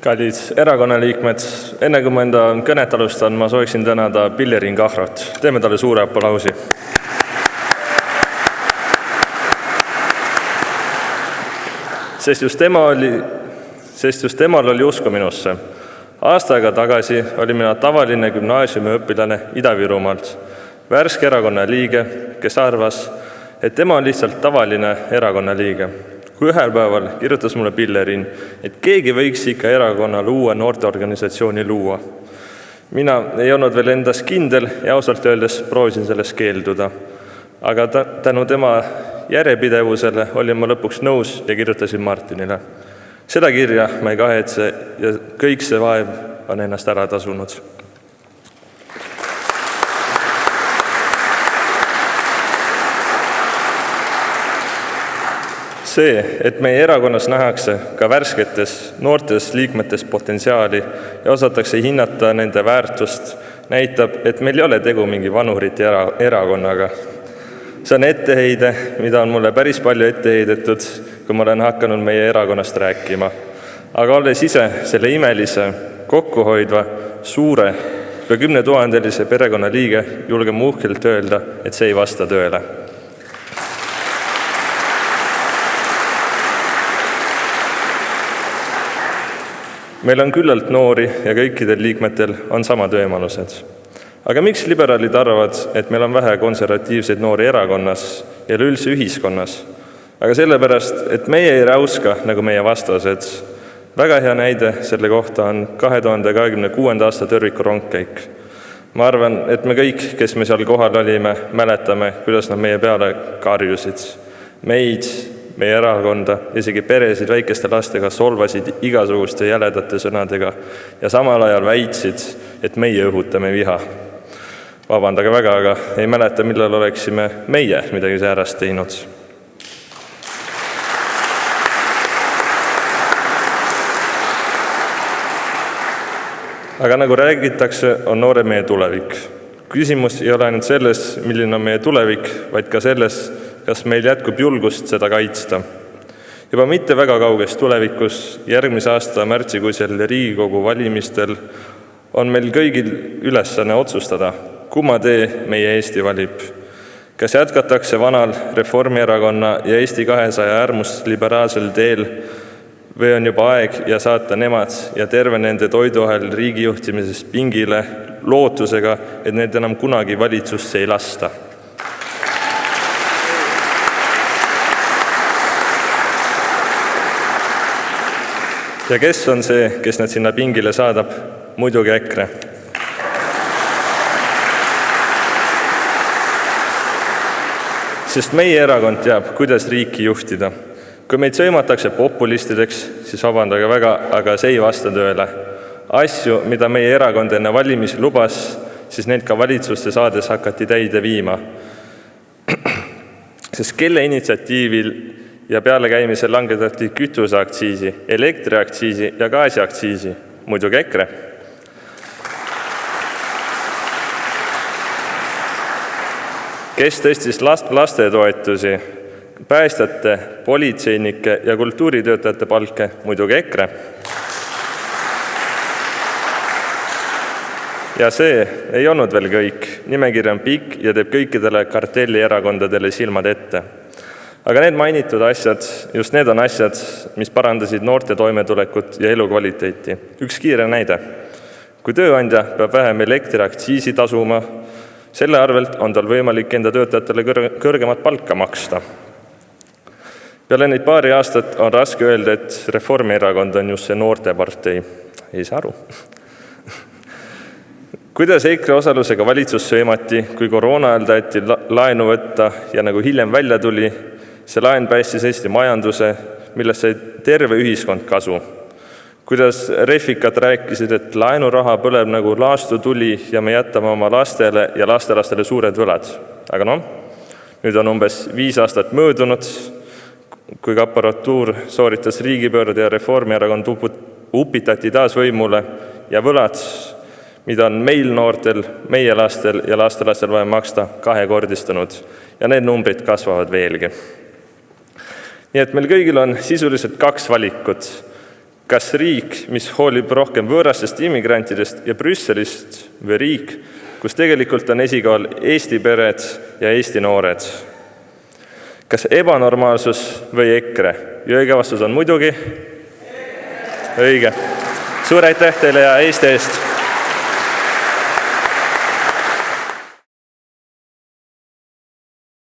Kallid erakonnaliikmed, enne kui ma enda kõnet alustan, ma sooviksin tänada Pillerin Kahrot. Teeme talle suure aplausi. Sest just temal oli usku minusse. Aasta aega tagasi oli mina tavaline gümnaasiumiõpilane Ida-Virumaalt, värske erakonna liige, kes arvas, et tema on lihtsalt tavaline erakonna liige. Kui ühel päeval kirjutas mulle Pillerin, et keegi võiks ikka erakonnale uue noorteorganisatsiooni luua. Mina ei olnud veel endas kindel ja ausalt öeldes proovisin sellest keelduda. Aga tänu tema järjepidevusele olin ma lõpuks nõus ja kirjutasin Martinile. Seda kirja ma ei kahetse ja kõik see vaev on ennast ära tasunud. See, et meie erakonnas nähakse ka värsketes noortes liikmetes potentsiaali ja osatakse hinnata nende väärtust, näitab, et meil ei ole tegu mingi vanurite erakonnaga. See on etteheide, mida on mulle päris palju etteheidetud, kui ma olen hakanud meie erakonnast rääkima. Aga olles ise selle imelise, kokkuhoidva, suure ja 10 000-lise perekonna liige, julgen uhkelt öelda, et see ei vasta tõele. Meil on küllalt noori ja kõikidel liikmetel on samad võimalused. Aga miks liberaalid arvavad, et meil on vähe konservatiivseid noori erakonnas ja üleüldse ühiskonnas? Aga sellepärast, et meie ei räuska nagu meie vastased. Väga hea näide selle kohta on 2026. aasta Tõrviku rongkäik. Ma arvan, et me kõik, kes me seal kohal olime, mäletame, kuidas nad meie peale karjusid. Meid, meie erakonda, isegi peresid väikeste lastega solvasid igasuguste jäledate sõnadega ja samal ajal väitsid, et meie õhutame viha. Vabandage väga, aga ei mäleta, millal oleksime meie midagi säärast teinud. Aga nagu räägitakse, on noore meie tulevik. Küsimus ei ole ainult selles, milline on meie tulevik, vaid ka selles, kas meil jätkub julgust seda kaitsta. Juba mitte väga kauges tulevikus, järgmise aasta märtsikuisel Riigikogu valimistel on meil kõigil ülesanne otsustada, kumma tee meie Eesti valib. Kas jätkatakse vanal Reformierakonna ja Eesti 200 äärmusliberaalsel teel või on juba aeg ja saata nemad ja terve nende toiduahel riigijuhtimisest pingile lootusega, et need enam kunagi valitsusse ei lasta. Ja kes on see, kes nad sinna pingile saadab? Muidugi EKRE. Sest meie erakond teab, kuidas riiki juhtida. Kui meid sõimatakse populistideks, siis vabandage väga, aga see ei vasta tõele. Asju, mida meie erakond enne valimisi lubas, siis need ka valitsuste saades hakati täide viima. Sest kelle initsiatiivil ja pealekäimisel langetati kütuseaktsiisi, elektriaktsiisi ja gaasiaktsiisi, muidugi EKRE. Kes tõstis lastetoetusi, päästjate, politseinike ja kultuuritöötajate palke, muidugi EKRE. Ja see ei olnud veel kõik. Nimekiri on pikk ja teeb kõikidele kartellierakondadele silmad ette. Aga need mainitud asjad, just need on asjad, mis parandasid noorte toimetulekut ja elukvaliteeti. Üks kiire näide. Kui tööandja peab vähem elektriaktsiisi tasuma, selle arvelt on tal võimalik enda töötajatele kõrgemat palka maksta. Peale neid paari aastat on raske öelda, et Reformierakond on just see noortepartei. Ei saa aru. Kuidas EKRE osalusega valitsus sõimati, kui koroona ajal taheti laenu võtta ja nagu hiljem välja tuli, see laen päästis Eesti majanduse, millest sai terve ühiskond kasu. Kuidas refikad rääkisid, et laenuraha põleb nagu laastu tuli ja me jätame oma lastele ja lastelastele suured võlad. Aga nüüd on umbes 5 aastat möödunud, kui aparatuur sooritas riigipöörde ja Reformierakond upitati taas võimule ja võlad, mida on meil noortel, meie lastel ja lastelastel vaja maksta, 2-kordistunud ja need numbrid kasvavad veelgi. Nii et meil kõigil on sisuliselt 2 valikut. Kas riik, mis hoolib rohkem võõrastest immigrantidest ja Brüsselist, või riik, kus tegelikult on esikohal Eesti pered ja Eesti noored? Kas ebanormaalsus või EKRE? Ja õige vastus on muidugi õige. Suur aitäh teile ja Eesti eest!